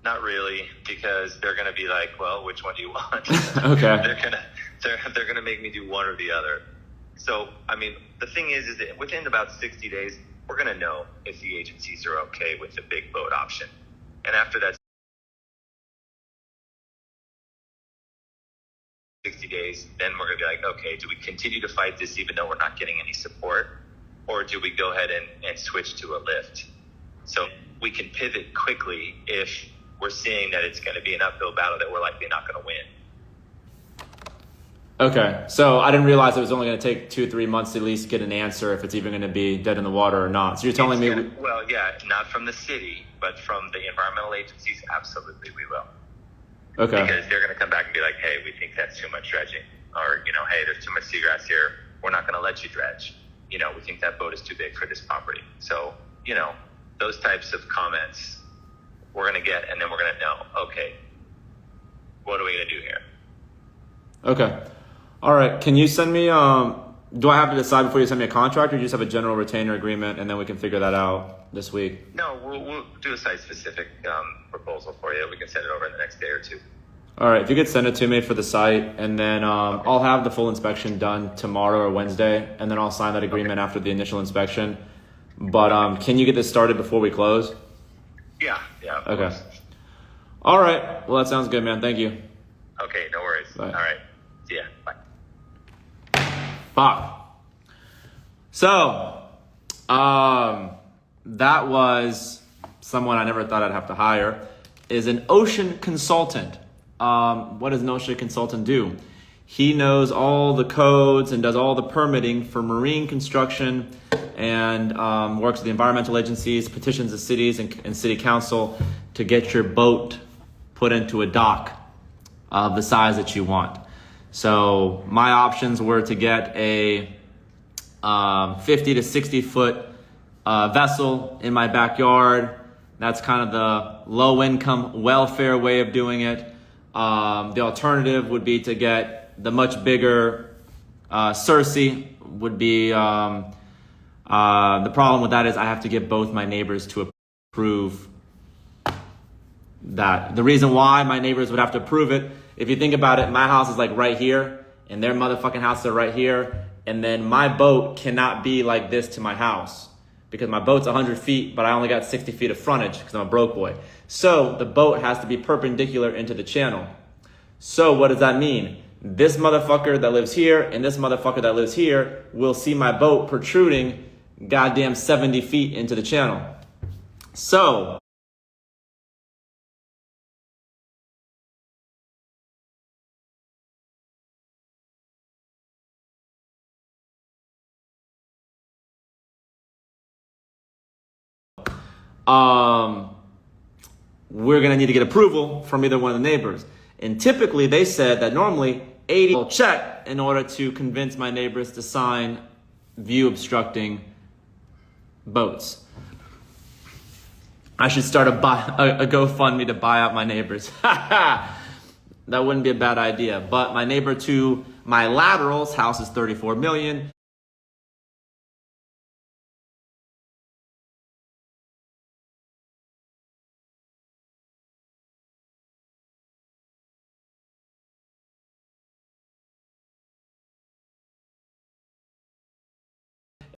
Not really, because they're going to be like, well, which one do you want? Okay. They're gonna make me do one or the other. So, I mean, the thing is that within about 60 days, we're going to know if the agencies are okay with the big boat option. And after that 60 days, then we're going to be like, okay, do we continue to fight this even though we're not getting any support? Or do we go ahead and switch to a lift? So we can pivot quickly if we're seeing that it's going to be an uphill battle that we're likely not going to win. Okay, so I didn't realize it was only going to take 2-3 months to at least get an answer if it's even going to be dead in the water or not. So you're telling me... Well, yeah, not from the city, but from the environmental agencies, absolutely we will. Okay. Because they're going to come back and be like, hey, we think that's too much dredging. Or, hey, there's too much seagrass here. We're not going to let you dredge. We think that boat is too big for this property. So, those types of comments we're going to get, and then we're going to know, okay, what are we going to do here? Okay. All right. Can you send me, do I have to decide before you send me a contract, or you just have a general retainer agreement and then we can figure that out this week? No, we'll do a site-specific proposal for you. We can send it over in the next day or two. All right. If you could send it to me for the site, and then I'll have the full inspection done tomorrow or Wednesday, and then I'll sign that agreement after the initial inspection. But can you get this started before we close? Yeah. Okay. Course. All right. Well, that sounds good, man. Thank you. Okay, no worries. Bye. All right. See ya. Bye. Fuck. So, that was someone I never thought I'd have to hire, is an ocean consultant. What does an ocean consultant do? He knows all the codes and does all the permitting for marine construction, and works with the environmental agencies, petitions the cities and city council to get your boat put into a dock of the size that you want. So my options were to get a 50 to 60 foot vessel in my backyard. That's kind of the low income welfare way of doing it. The alternative would be to get the much bigger Cersei. Would be the problem with that is I have to get both my neighbors to approve that. The reason why my neighbors would have to approve it, if you think about it, my house is like right here, and their motherfucking houses are right here, and then my boat cannot be like this to my house because my boat's 100 feet, but I only got 60 feet of frontage because I'm a broke boy. So the boat has to be perpendicular into the channel. So what does that mean? This motherfucker that lives here and this motherfucker that lives here will see my boat protruding goddamn 70 feet into the channel. So we're going to need to get approval from either one of the neighbors. And typically they said that normally 80 will check in order to convince my neighbors to sign view obstructing boats. I should start a GoFundMe to buy out my neighbors. That wouldn't be a bad idea. But my neighbor to my lateral's house is 34 million.